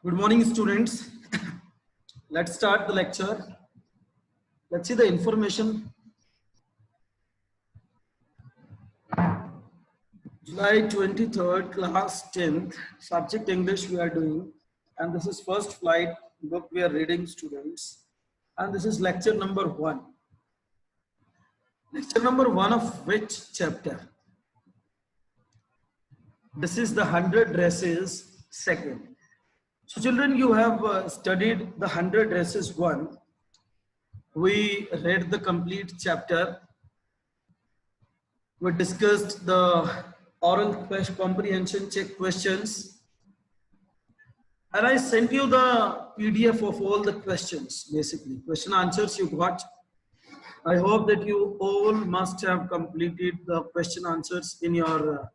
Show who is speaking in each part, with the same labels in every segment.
Speaker 1: Good morning, students. Let's start the lecture. Let's see the information. July 23rd, class 10th, subject English we are doing. And this is first flight book we are reading, students. And this is lecture number 1. Lecture number 1 of which chapter? This is the 100 dresses second. So children, you have studied the 100 dresses 1. We read the complete chapter. We discussed the oral comprehension check questions. And I sent you the PDF of all the questions, basically. Question answers you got. I hope that you all must have completed the question answers in your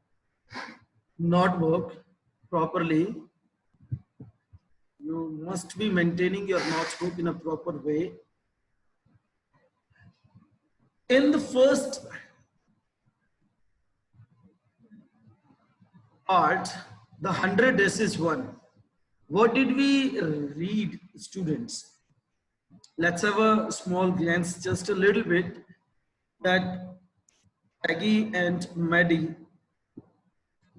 Speaker 1: notebook properly. You must be maintaining your notebook in a proper way. In the first part, the 100 dresses 1. What did we read, students? Let's have a small glance, just a little bit, that Peggy and Maddie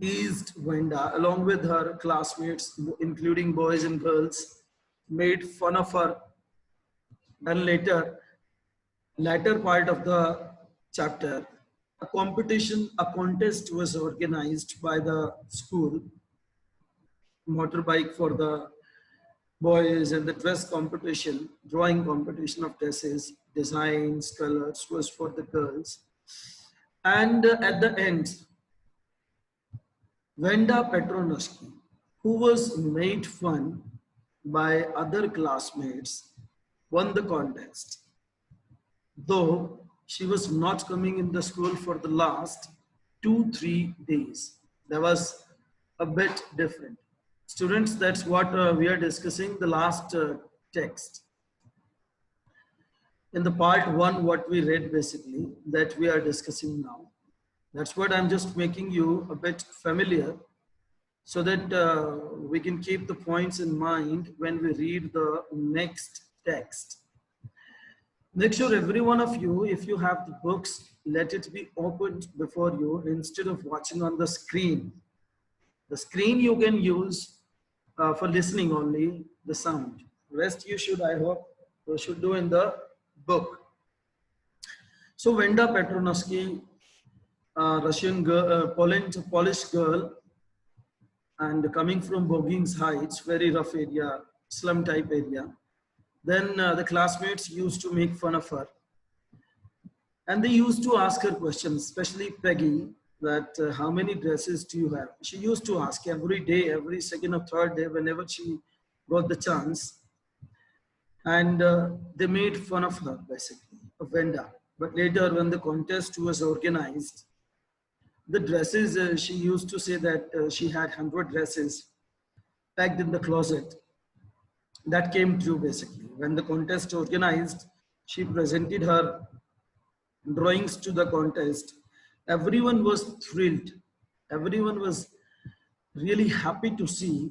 Speaker 1: teased Wenda along with her classmates, including boys and girls, made fun of her. Then later part of the chapter, a contest was organized by the school, motorbike for the boys, and the dress competition, drawing competition of dresses, designs, colors was for the girls. And at the end, Wenda Petronovsky, who was made fun by other classmates, won the contest. Though she was not coming in the school for the last 2-3 days. That was a bit different. Students, that's what we are discussing, the last text. In the part 1, what we read basically, that we are discussing now. That's what I'm just making you a bit familiar so that we can keep the points in mind when we read the next text. Make sure every one of you, if you have the books, let it be opened before you instead of watching on the screen. The screen you can use for listening only, the sound. Rest you should, I hope, you should do in the book. So Wenda Petronovsky, Russian girl, Polish girl, and coming from Bogins Heights, very rough area, slum type area. Then the classmates used to make fun of her. And they used to ask her questions, especially Peggy, that how many dresses do you have? She used to ask every day, every second or third day, whenever she got the chance. And they made fun of her, basically, of Wenda. But later, when the contest was organized, the dresses, she used to say that she had 100 dresses packed in the closet. That came true, basically. When the contest organized, she presented her drawings to the contest. Everyone was thrilled. Everyone was really happy to see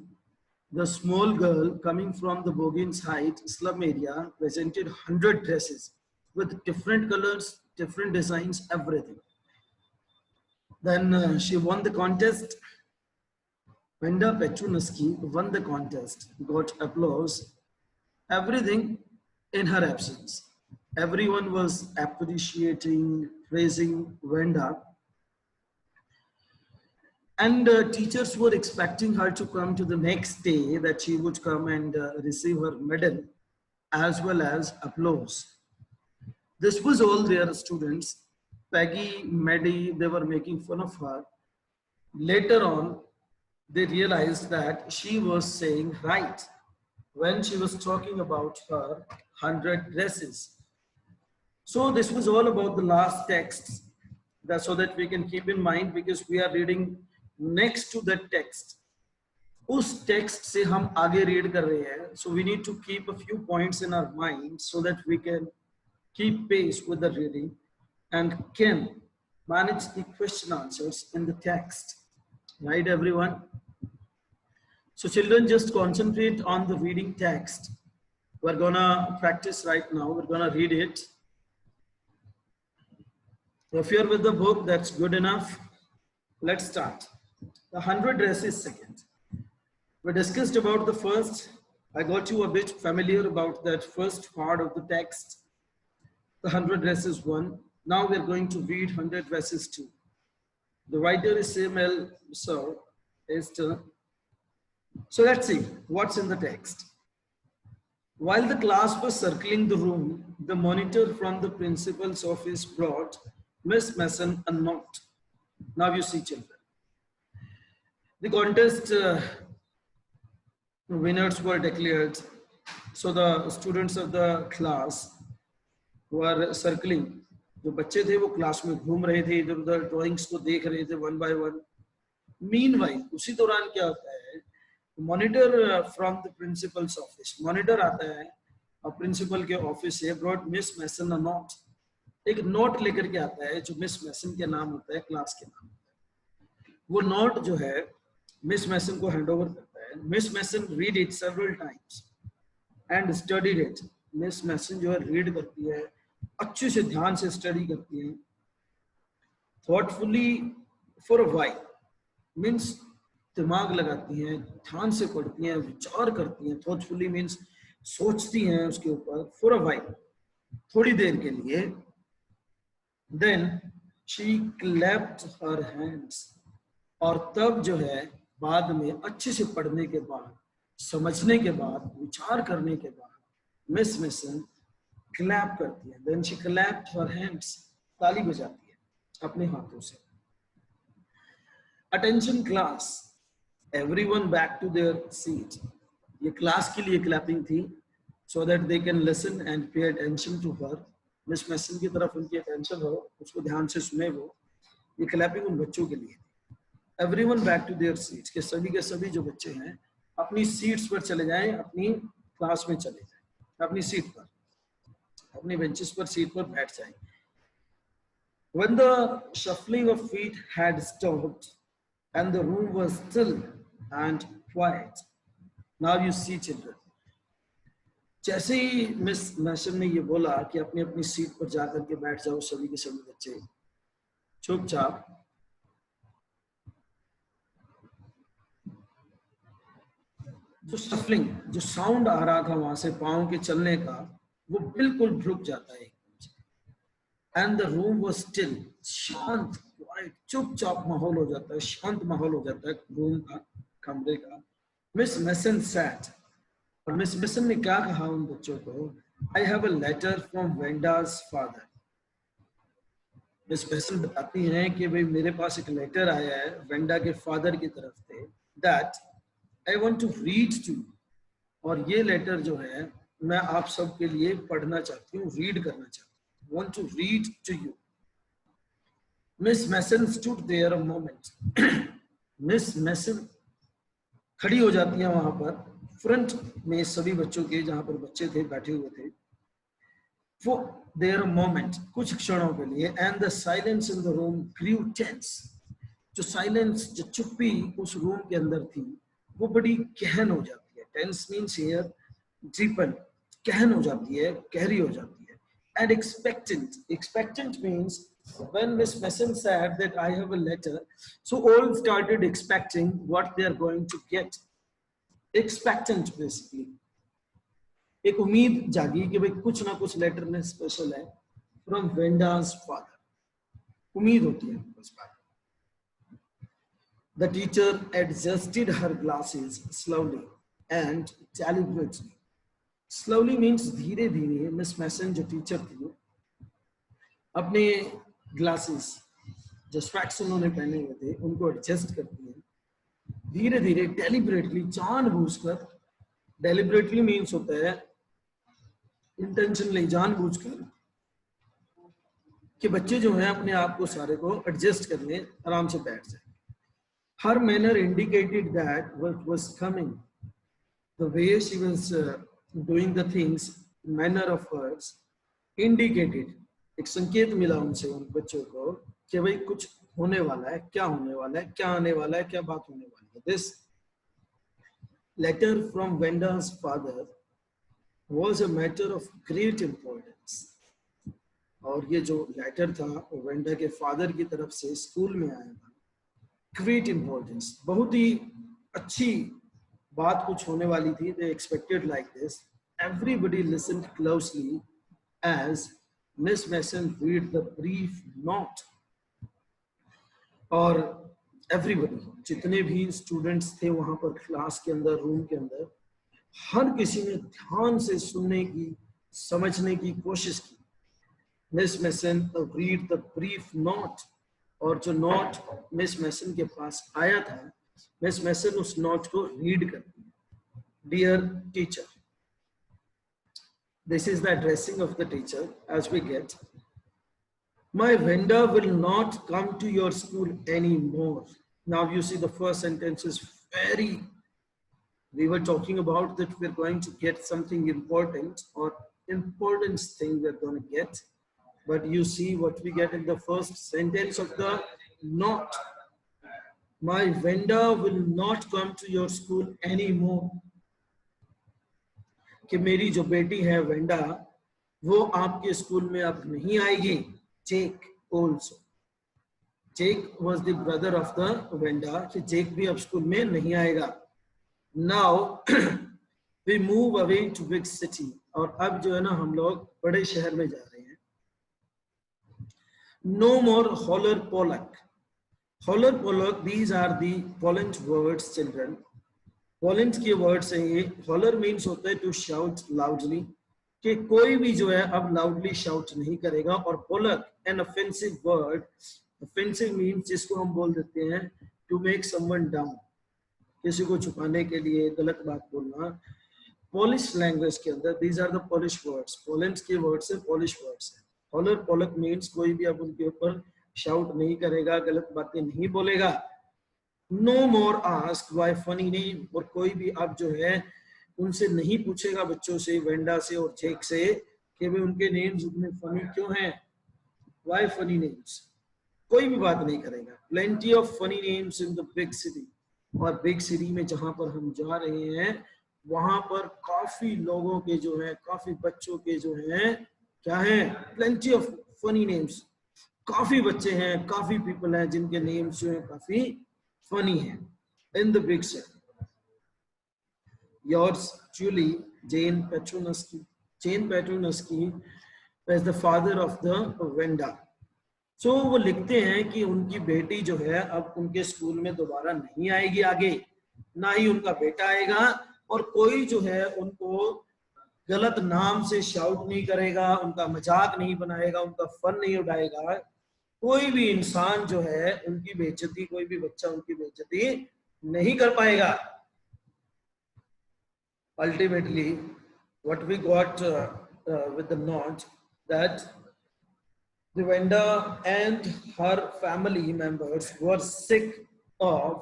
Speaker 1: the small girl coming from the Bogins Heights slum area presented 100 dresses with different colors, different designs, everything. Then she won the contest. Wenda Petronovsky won the contest, got applause, everything in her absence. Everyone was appreciating, praising Wenda. And teachers were expecting her to come to the next day, that she would come and receive her medal as well as applause. This was all their students. Peggy, Maddie, they were making fun of her. Later on, they realized that she was saying right when she was talking about her 100 dresses. So this was all about the last text, so that we can keep in mind, because we are reading next to that text. उस text से हम आगे read कर रहे हैं. So we need to keep a few points in our mind so that we can keep pace with the reading and can manage the question answers in the text. Right, everyone? So children, just concentrate on the reading text. We're gonna practice right now. We're gonna read it. If you're with the book, that's good enough. Let's start. The 100 dress is second. We discussed about the first. I got you a bit familiar about that first part of the text. The 100 dress is one. Now we're going to read 100 dresses 2. The writer is Samuel Esther. So let's see what's in the text. While the class was circling the room, the monitor from the principal's office brought Miss Mason a note. Now you see, children. The contest winners were declared. So the students of the class were circling. जो बच्चे थे वो class में घूम रहे थे, इधर उधर ड्राइंग्स को देख रहे थे वन बाय वन. मीनवाइल उसी दौरान क्या होता है, monitor from the principal's office, monitor आता है और प्रिंसिपल के ऑफिस से brought Miss Mason a note, एक नोट लेकर के आता है जो मिस मैसन के नाम होता है, क्लास के नाम होता है. वो नोट जो है मिस मैसन को हैंड ओवर करता है. Miss Mason read it several times and studied it. Miss Mason जो है रीड करती है, अच्छे से ध्यान से स्टडी करती है. Thoughtfully for a while means दिमाग लगाती हैं, ध्यान से पढ़ती हैं, विचार करती हैं. थॉटफुली मीन्स सोचती हैं उसके ऊपर. फॉर अ व्हाइल थोड़ी देर के लिए. Then she clapped her hands, और तब जो है बाद में अच्छे से पढ़ने के बाद, समझने के बाद, विचार करने के बाद मिस मैसन क्लैप करती है. Then she clapped her hands, ताली बजाती है अपने हाथों से. Attention class, everyone back to their seat. ये क्लास के लिए क्लैपिंग थी, so that they can listen and pay attention to her. Miss Mason की तरफ उनकी अटेंशन हो, उसको ध्यान से सुने वो. ये क्लैपिंग उन बच्चों के लिए. Everyone back to their seats, के सभी जो बच्चे हैं अपनी सीट्स पर चले जाएं, अपनी क्लास में चले जाएं, अपनी सीट पर, अपनी बेंचेस पर, सीट पर बैठ जाएं. When the shuffling of feet had stopped and the room was still and quiet, now you see, children. जैसे ही मिस मैसन ने ये बोला कि अपनी अपनी सीट पर जाकर के बैठ जाओ सभी के सभी बच्चे चुपचाप, जो शफलिंग, जो साउंड आ रहा था वहां से पांव के चलने का, वो बिल्कुल रुक जाता है. And the room was still, शांत, क्वाइट, चुपचाप माहौल हो जाता है, शांत माहौल हो जाता है रूम का, कमरे का. मिस मैसन सैट, और मिस मैसन ने क्या कहा उन बच्चों को, I have a letter from Wanda's father. Miss Mason बताती हैं कि भाई मेरे पास एक लेटर आया है वेंडा के फादर की तरफ से, that I want to read to. और ये लेटर जो है मैं आप सब के लिए पढ़ना चाहती हूँ, रीड करना चाहती हूँ. Want to read to you. Miss Mason stood there a moment. Miss Mason खड़ी हो जाती है वहां पर फ्रंट में सभी बच्चों के, जहां पर बच्चे थे बैठे हुए थे. For there a moment, कुछ क्षणों के लिए. And the silence in the room grew tense. जो साइलेंस, जो चुप्पी उस रूम के अंदर थी, वो बड़ी गहन हो जाती है. Tense means here deepen, गहन हो जाती है, गहरी हो जाती है. And expectant means when Miss Mason said that I have a letter, so all started expecting what they are going to get. Expectant basically, एक उम्मीद जागी कि भाई कुछ ना कुछ लेटर में स्पेशल है from Venda's father. उम्मीद होती है उस बात. The teacher adjusted her glasses slowly and deliberately. Slowly means धीरे धीरे. मिस मैसन जो टीचर थी अपने ग्लासेस, जो स्पेक्स उन्होंने पहने हुए थे, उनको एडजस्ट करती है धीरे धीरे, डेलिबरेटली, जानबूझकर. डेलिबरेटली मीन्स होता है इंटेंशनली, जानबूझकर, कि बच्चे जो हैं अपने आप को सारे को एडजस्ट कर लें, आराम से बैठ जाए. Her manner indicated that what was coming. The way she was doing the things, manner of hers indicated, एक संकेत मिला उनसे, उन बच्चों को, कि भाई कुछ होने वाला है, क्या होने वाला है, क्या आने वाला है, क्या बात होने वाली है. This letter from Venda's father was a matter of great importance. और ये जो लेटर था वो वेंडा के फादर की तरफ से स्कूल में आया था. ग्रेट इंपॉर्टेंस, बहुत ही अच्छी बात कुछ होने वाली थी. दे expected like this. Everybody listened closely as Miss Mason read the brief note. और एवरीबडी, जितने भी स्टूडेंट्स थे वहां पर क्लास के अंदर, रूम के अंदर, हर किसी ने ध्यान से सुनने की, समझने की कोशिश की. Miss Mason read the brief note. और जो नोट मिस मेसन के पास आया था, मिस मेसन उस नोट को रीड करती है. Dear teacher, this is the addressing of the teacher as we get. My vendor will not come to your school anymore. Now you see the first sentence is very, we were talking about that we're going to get something important or important thing we're going to get. But you see what we get in the first sentence of the not. My vendor will not come to your school anymore. कि मेरी जो बेटी है Wanda, वो आपके school में अब नहीं आएगी. जेक also. Jake was the brother of the Wanda, कि जेक भी अब स्कूल में नहीं आएगा. Now we move away to big city. और अब जो है ना हम लोग बड़े शहर में जा रहे हैं. No more holler pollock. Holler pollock, these are the Poland words, children. Poland के वर्ड से ये हॉलर मीन्स होता है टू शाउट लाउडली, कि कोई भी जो है अब लाउडली शाउट नहीं करेगा. और Polack an offensive word. Offensive means जिसको हम बोल देते हैं टू मेक समवन डाउन, किसी को छुपाने के लिए, गलत बात बोलना. पोलिश लैंग्वेज के अंदर these are the Polish words. Poland के वर्ड से पोलिश वर्ड्स है. हॉलर पोलक मीन्स कोई भी अब उनके ऊपर शाउट नहीं करेगा, गलत बातें नहीं बोलेगा. No more ask why funny name. और कोई भी अब जो है उनसे नहीं पूछेगा, बच्चों से, वेंडा से और जेक से, कि वे उनके नेम्स इतने फनी क्यों हैं. Why funny names? कोई भी बात नहीं करेगा. Plenty of funny names in the big city. और बिग सिटी में जहां पर हम जा रहे हैं वहां पर काफी लोगों के जो है, काफी बच्चों के जो हैं क्या है, plenty of funny names. काफी बच्चे हैं, काफी पीपल हैं जिनके नेम्स जो है काफी funny है. In the big city. Yours truly, Jane Petrunovsky. Jane Petrunovsky is the father of the Venda. So वो लिखते हैं कि उनकी बेटी जो है अब उनके स्कूल में दोबारा नहीं आएगी आगे, ना ही उनका बेटा आएगा. और कोई जो है उनको गलत नाम से शाउट नहीं करेगा, उनका मजाक नहीं बनाएगा, उनका फन नहीं उड़ाएगा. कोई भी इंसान जो है उनकी बेइज्जती, कोई भी बच्चा उनकी बेइज्जती नहीं कर पाएगा. Ultimately, what we got with the note that the Venda and her family members were sick of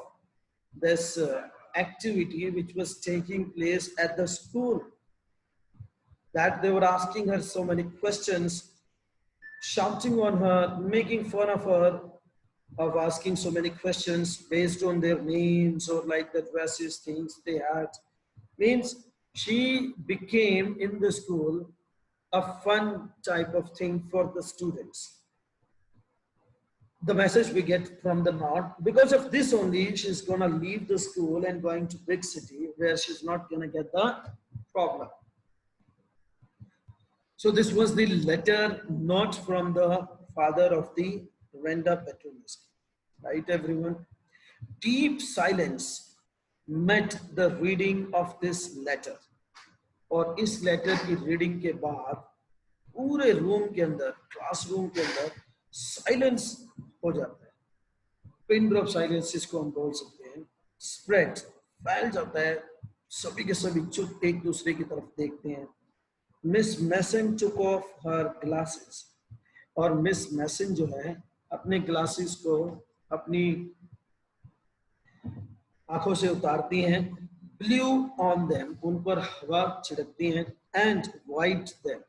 Speaker 1: this activity which was taking place at the school. That they were asking her so many questions, shouting on her, making fun of her, of asking so many questions based on their names or like the dresses, things they had. Means she became in the school a fun type of thing for the students. The message we get from the note, because of this only, she's gonna leave the school and going to big city where she's not gonna get the problem. So this was the letter note from the father of the Venda Petrunovsky. Right, everyone? Deep silence met the reading of this letter. और इस letter की reading के बाद पूरे room के अंदर, classroom के अंदर साइलेंस हो जाता है. पिन ड्रॉप साइलेंस इसको हम बोल सकते हैं. स्प्रेड, फैल जाता है, सभी के सभी चुप एक दूसरे की तरफ देखते हैं. Miss Mason took off her glasses. और मिस मैसन जो है अपने ग्लासेस को अपनी आंखों से उतारती हैं. ब्लू ऑन देम, उन पर हवा छिड़कती हैं. एंड वाइट देम,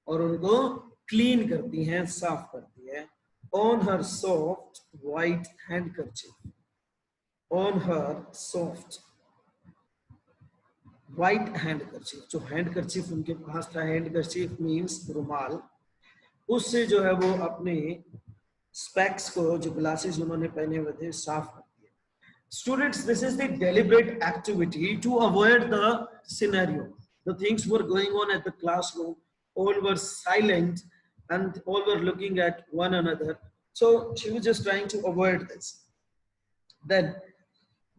Speaker 1: और उनको क्लीन करती हैं, साफ करती है. On her soft white handkerchief. On her soft white handkerchief, जो हैंड कर्चीफ उनके पास था, हैंड कर्चीफ मीन्स रुमाल, उससे जो है वो अपने स्पेक्स को, जो ग्लासेस उन्होंने पहने हुए थे, साफ कर दिया। Students, this is the deliberate activity to avoid the scenario. The things were going on at the classroom, all were silent and all were looking at one another. So she was just trying to avoid this. Then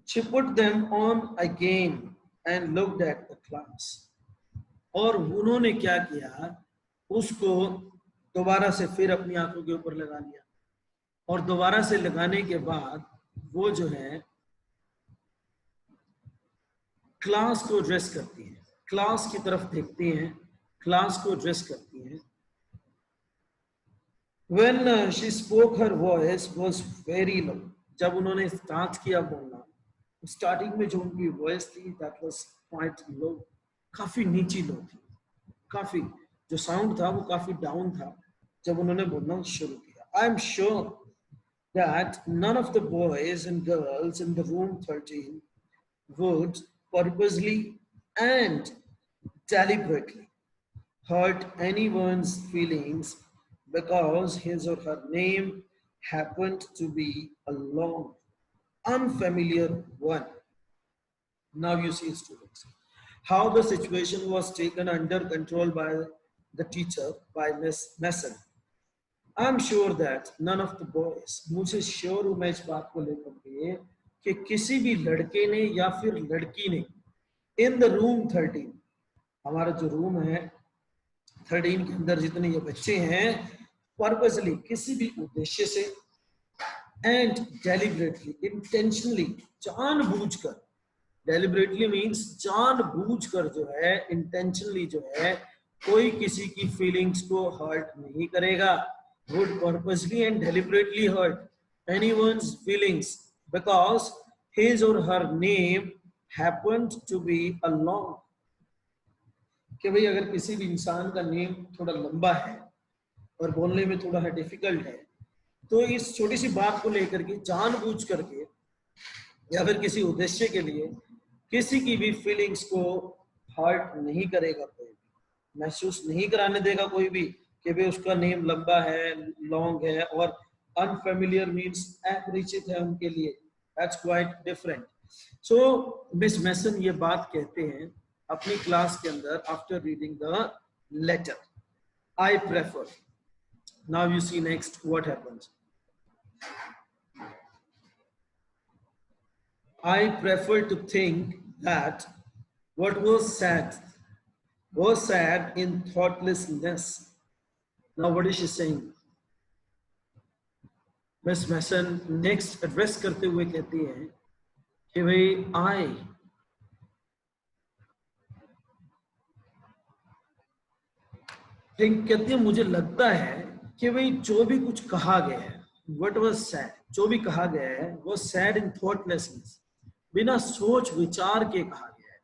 Speaker 1: she put them on again and looked at the class. और उन्होंने क्या किया, उसको दोबारा से फिर अपनी आंखों के ऊपर लगा लिया, और दोबारा से लगाने के बाद वो जो है क्लास को एड्रेस करती हैं, क्लास की तरफ देखती हैं, क्लास को एड्रेस करती हैं। When she spoke, her voice was very low. जब उन्होंने स्टार्ट किया बोलना, स्टार्टिंग में जो उनकी वॉइस थी, that was quite low, काफी नीची लो थी, काफी जो साउंड था वो काफी डाउन था जब उन्होंने बोलना शुरू किया। I am sure that none of the boys and girls in the room 13 would purposely and deliberately hurt anyone's feelings because his or her name happened to be a long, unfamiliar one. Now you see, students, how the situation was taken under control by the teacher, by Miss Mason. I'm sure that none of the boys, मुझे sure हूं मैं इस बात को लेकर के कि किसी भी लड़के ने या फिर लड़की ने इन द रूम 13, हमारा जो रूम है 13 के अंदर जितने ये बच्चे हैं, पर्पसली, किसी भी उद्देश्य से, एंड डेलिबरेटली, इंटेंशनली, जानबूझकर, डेलिबरेटली मीन्स जानबूझकर जो है, इंटेंशनली जो है, कोई किसी की फीलिंग्स को हर्ट नहीं करेगा, would purposely and deliberately hurt anyone's feelings because his or her name happened to be a long. कि भाई अगर किसी भी इंसान का नेम थोड़ा लंबा है और बोलने में थोड़ा डिफिकल्ट है, तो इस छोटी सी बात को लेकर के जानबूझ करके या फिर किसी उद्देश्य के लिए किसी की भी फीलिंग्स को हर्ट नहीं करेगा, कोई भी महसूस नहीं कराने देगा कोई भी कि भाई उसका नेम लंबा है, लॉन्ग है, और अनफेमिलियर मींस अपरिचित है उनके लिए, that's quite different. So Miss Mason ये बात कहते हैं अपनी क्लास के अंदर after reading the letter, I prefer. Now you see next what happens. I prefer to think that what was sad in thoughtlessness. Now what is she saying? Miss Mason next address करते हुए कहती है कि भाई कहती है मुझे लगता है कि भाई जो भी कुछ कहा गया है, what was said, जो भी कहा गया है वो sad in thoughtlessness, बिना सोच विचार के कहा गया है।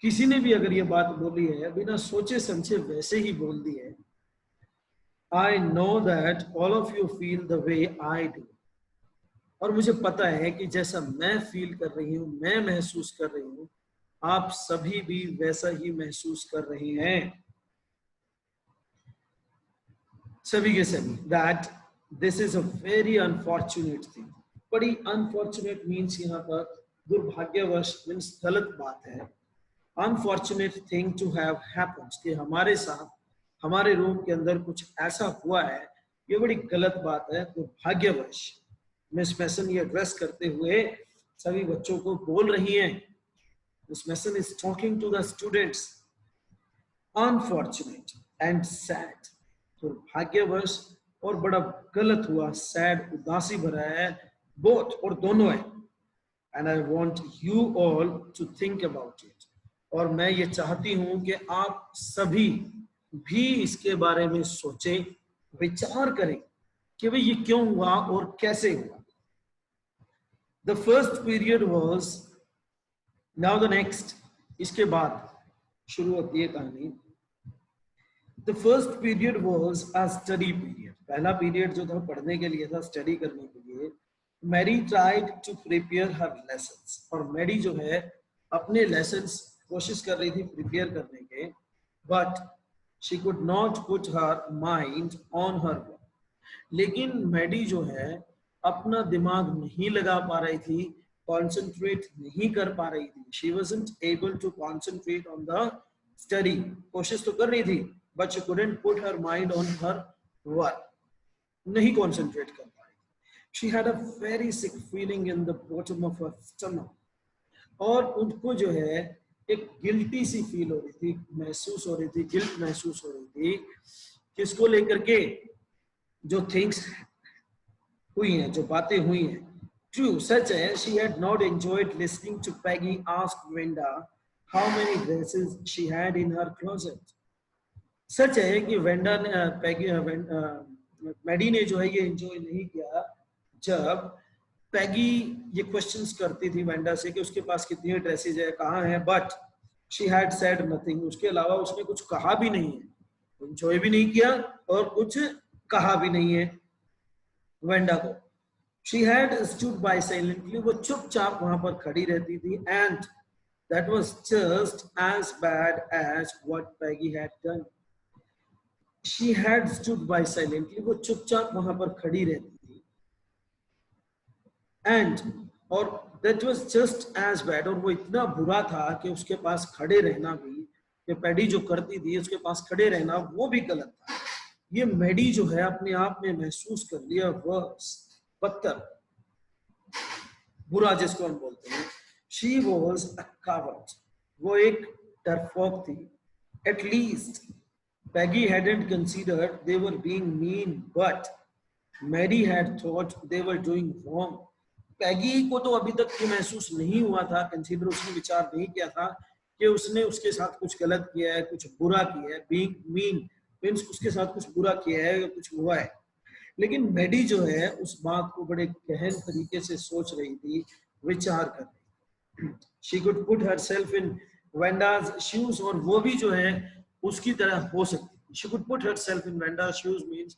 Speaker 1: किसी ने भी अगर ये बात बोली है बिना सोचे समझे वैसे ही बोल दी है। I know that all of you feel the way I do. और मुझे पता है कि जैसा मैं फील कर रही हूँ, मैं महसूस कर रही हूँ, आप सभी भी वैसा ही महसूस कर रही हैं, सभी के सभी। That this is a very unfortunate thing. बड़ी unfortunate means यहाँ पर दुर्भाग्यवश मीन्स गलत बात है। Unfortunate thing to have happened, कि हमारे साथ हमारे रूम के अंदर कुछ ऐसा हुआ है, ये बड़ी गलत बात है, दुर्भाग्यवश। मिस मैसन ये एड्रेस करते हुए सभी बच्चों को बोल रही हैं। Miss Mason is talking to the students. Unfortunate and sad, दुर्भाग्यवश और बड़ा गलत हुआ, सैड उदासी भरा है, बोथ और दोनों है। And I want you all to think about it, और मैं ये चाहती हूं कि आप सभी भी इसके बारे में सोचें, विचार करें कि भाई ये क्यों हुआ और कैसे हुआ। The first period was, now the next, इसके बाद शुरू होती है कहानी। The first period was a study period, पहला पीरियड जो था पढ़ने के लिए था, स्टडी करने के लिए। Mary tried to prepare her lessons, और मैरी जो है अपने लेसन्स कोशिश कर रही थी प्रिपेयर करने के, but she could not put her mind on her work. लेकिन मैडी जो है अपना दिमाग नहीं लगा पा रही थी, कॉन्सेंट्रेट नहीं कर पा रही थी। She wasn't able to concentrate on the study. कोशिश तो कर रही थी, but she couldn't put her mind on her work, नहीं कॉन्सेंट्रेट कर पा रही। She had a very sick feeling in the bottom of her stomach, और उनको जो है एक गिल्टी सी फील हो रही थी, महसूस हो रही थी, गिल्ट महसूस हो रही थी, किसको लेकर के, जो थिंग्स हुई हैं, जो बातें हुई हैं। True, such as she had not enjoyed listening to Peggy ask Wenda how many dresses she had in her closet. सच है कि वेंडा ने मैडी ने जो है ये एंजॉय नहीं किया जब पैगी ये क्वेश्चंस करती थी वेंडा से कि उसके पास कितनी ड्रेसेज है, कहाँ है, but she had said nothing. उसके अलावा उसने कुछ कहा भी नहीं है, एंजॉय भी नहीं किया और कुछ कहा भी नहीं है वेंडा को। She had stood by silently, वो चुपचाप वहां पर खड़ी रहती थी, and that was just as bad as what Peggy had done. She had stood by silently, वो चुपचाप वहां पर खड़ी रहती थी, and और that was just as bad, और वो इतना बुरा था कि उसके पास खड़े रहना भी, कि पैडी जो करती थी उसके पास खड़े रहना वो भी गलत था। ये मैडी जो है अपने आप में महसूस कर लिया वर्स, बदतर, बुरा जिसको हम बोलते हैं। She was a coward, वो एक डरपोक थी। At least Peggy hadn't considered they were being mean, but Maddie had thought they were doing wrong. पैगी को तो अभी तक ये महसूस नहीं हुआ था, कंसीडर उसने विचार नहीं किया था कि उसने उसके साथ कुछ गलत किया है, कुछ बुरा किया है। बीइंग मीन मीन्स उसके साथ कुछ बुरा किया है या कुछ हुआ है। लेकिन मैडी जो है उस बात को बड़े गहन तरीके से सोच रही थी, विचार कर रही थी। She could put herself in Wenda's shoes, और वो भी जो है उसकी तरह हो सकती थी। She could put herself in Wenda's shoes means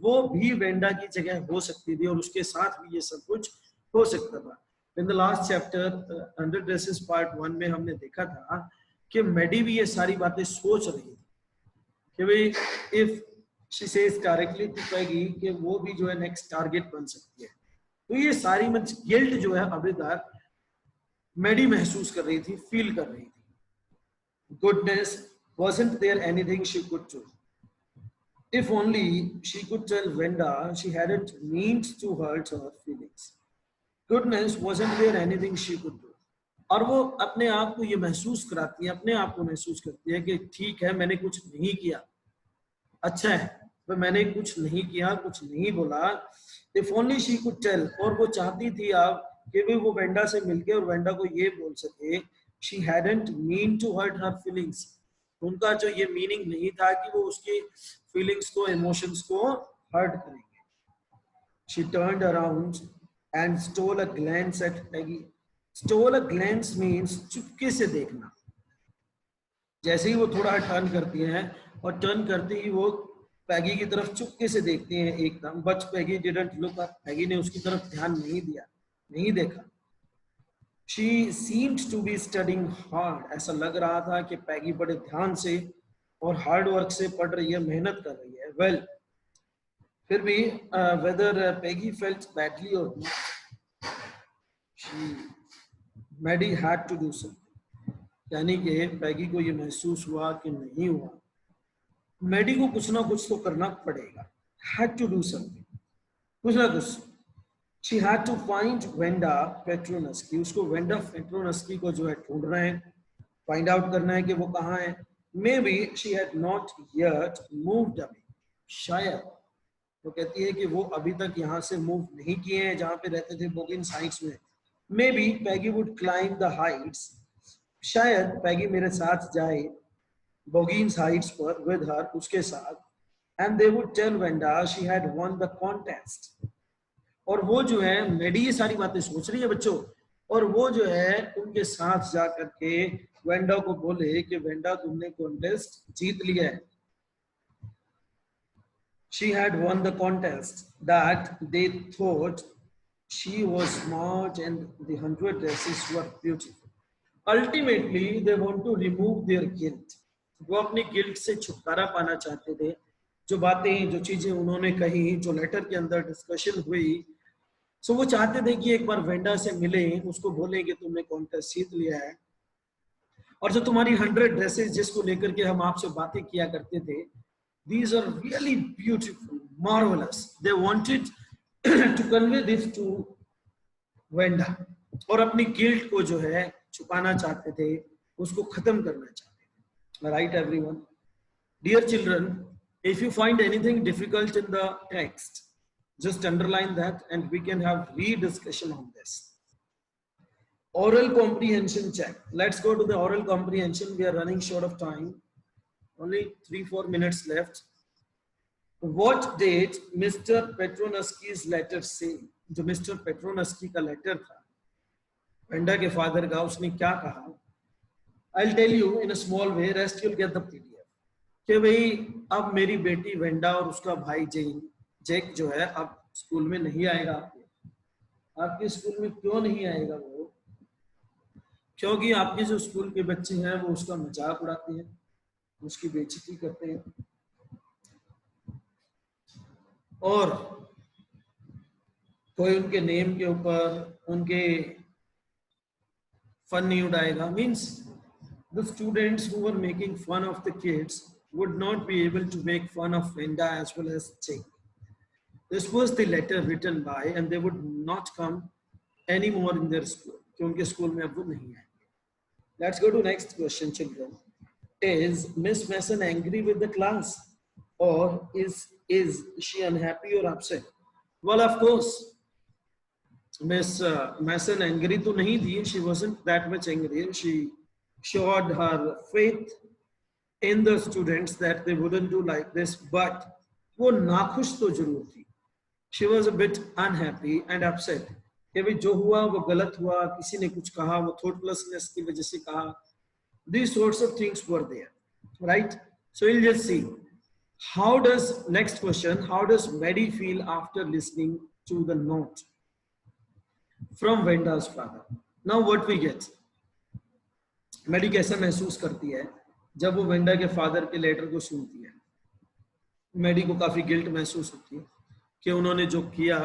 Speaker 1: वो भी वेंडा की जगह हो सकती थी और उसके साथ भी ये सब कुछ हो सकता था। In the last chapter, Under Dresses Part 1 में हमने देखा था कि मैडी भी ये सारी बातें सोच रही थी कि भाई if she says directly to Peggy कि वो भी जो है नेक्स्ट टारगेट बन सकती है। तो ये सारी गिल्ट जो है अभी तक मैडी महसूस कर रही थी, फील कर रही थी। Goodness, wasn't there anything she could do? If only she could tell Wenda she hadn't meant to hurt her feelings. Goodness, wasn't there anything she could do? और वो अपने आप को ये महसूस कराती है, अपने आप को महसूस करती है कि ठीक है मैंने कुछ नहीं किया, अच्छा है तो मैंने कुछ नहीं किया, कुछ नहीं बोला। If only she could tell, और वो चाहती थी अब कि भी वो वेंडा से मिलके और वेंडा को ये बोल सके she hadn't mean to hurt her feelings. उनका जो ये मीनिंग नहीं था कि वो उसकी फीलिंग्स को, इमोशंस को हर्ट करेंगे। She turned around and stole a glance at Peggy. Stole a glance means चुपके से देखना। जैसे ही वो थोड़ा टर्न करती हैं और टर्न करते ही वो पैगी की तरफ चुपके से देखती हैं एकदम, but Peggy didn't look up, Peggy ने उसकी तरफ ध्यान नहीं दिया, नहीं देखा। She seemed to be studying hard. ऐसा लग रहा था कि पैगी बड़े ध्यान से और हार्ड वर्क से पढ़ रही है, मेहनत कर रही है। Well, फिर भी whether Peggy felt badly or not, Maddie had to do something. यानी कि पैगी को ये महसूस हुआ कि नहीं हुआ, मैडी को कुछ ना कुछ तो करना पड़ेगा। Had to do something, कुछ ना कुछ। She had to find Wenda Petronuski. उसको वेंडा पेट्रोनस्की को जो है ढूंढना है, फाइंड आउट करना है कि वो कहाँ है। Maybe she had not yet moved away. शायद वो कहती है कि वो अभी तक यहाँ से मूव नहीं किए हैं जहाँ पे रहते थे बोगिन्स हाइट्स में। Maybe Peggy would climb the heights. शायद पैगी मेरे साथ जाए बोगिन्स हाइट्स पर with her, उसके साथ, and they would tell Wenda she had won the contest. और वो जो है मैडी ये सारी बातें सोच रही है बच्चों, और वो जो है उनके साथ जा करके वेंडा को बोले कि वेंडा तुमने कॉन्टेस्ट जीत लिया है। She had won the contest that they thought she was smart and the 100 dresses were beautiful. Ultimately they want to remove their guilt, वो अपनी गिल्ट से छुटकारा पाना चाहते थे। जो बातें, जो चीजें उन्होंने कही, जो लेटर के अंदर डिस्कशन हुई, सो वो चाहते थे कि एक बार वेंडा से मिले, उसको बोले कि तुमने कॉन्टेस्ट जीत लिया है, और जो तुम्हारी 100 ड्रेसेस जिसको लेकर के हम आपसे बातें किया करते थे, these are really beautiful, marvelous, they wanted to convey this to Wanda, और अपनी गिल्ट को जो है छुपाना चाहते थे, उसको खत्म करना चाहते थे। Right everyone? Dear children, if you find anything difficult in the text, just underline that and we can have rediscussion on this. Oral comprehension check. Let's go to the oral comprehension. We are running short of time. Only 3-4 minutes left. What did Mr. Petronaski's letter say? जो mister पेट्रोनस्की का letter था Wanda के father का, उसने क्या कहा? I'll tell you in a small way, rest you'll get the PDF. कि भाई अब मेरी बेटी वेंडा और उसका भाई जेक जो है अब स्कूल में नहीं आएगा। आपके स्कूल में क्यों नहीं आएगा वो? क्योंकि आपके जो स्कूल के बच्चे हैं वो उसका मजाक उड़ाते हैं, उसकी बेइज्जती करते हैं, और कोई उनके नेम के ऊपर उनके फन नहीं उड़ाएगा। Means the students who were making fun of the kids would not be able to make fun of Venda as well as Jake. This was the letter written by, and they would not come anymore in their school. क्योंकि school में अब वो नहीं आएंगे. Let's go to next question, children. Is Miss Mason angry with the class, or is she unhappy or upset? Well, of course, Miss Mason angry तो नहीं थी. She wasn't that much angry. She showed her faith in the students that they wouldn't do like this, but वो नाखुश तो जरूर थी. She was a bit unhappy and upset. कि भाई जो हुआ वो गलत हुआ, किसी ने कुछ कहा, वो thoughtlessness की वजह से कहा. These sorts of things were there, right? So we'll just see. How does, next question, how does Maddie feel after listening to the note from Venda's father? Now what we get? Maddie कैसा महसूस करती है जब वो Wanda के father के letter को सुनती है? Maddie को काफी गिल्ट महसूस होती है कि उन्होंने जो किया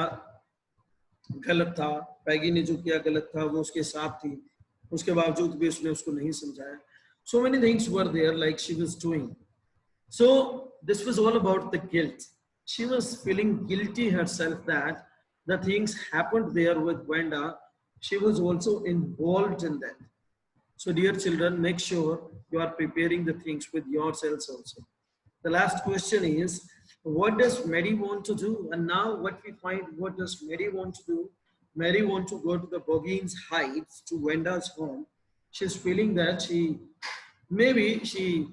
Speaker 1: गलत था, पैगी ने जो किया गलत था, वो उसके साथ थी, उसके बावजूद भी उसने उसको नहीं समझाया. So many things were there like she was doing. So this was all about the guilt. She was feeling guilty herself that the things happened there with Venda. She was also involved in that. So dear children, make sure you are preparing the things with yourselves also. The last question is, what does Mary want to do? And now what we find, what does Mary want to do? Mary wants to go to the Boggins Heights, to Venda's home. She's feeling that maybe she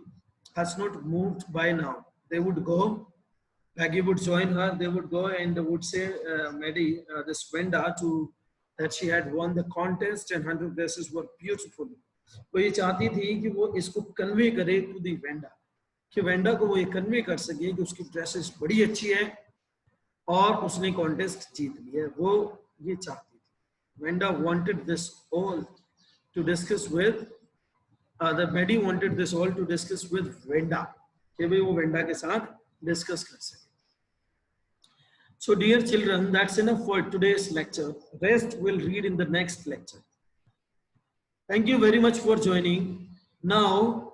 Speaker 1: has not moved by now. They would go, Peggy would join her, they would go and would say, Mary, this Venda, that she had won the contest and 100 dresses were beautiful. वो ये चाहती थी कि वो इसको convey करे to the Wanda, कि Wanda को वो ये कन्वे कर सके कि उसकी ड्रेसेस बड़ी अच्छी है और उसने कॉन्टेस्ट जीत लिया है. वो ये चाहती थी. Wanda wanted this all to discuss with the Maddie wanted this all to discuss with Wanda, कि भाई वो वेंडा के साथ डिस्कस कर सके. So dear children, that's enough for today's lecture. Rest we'll read in the next lecture. Thank you very much for joining. Now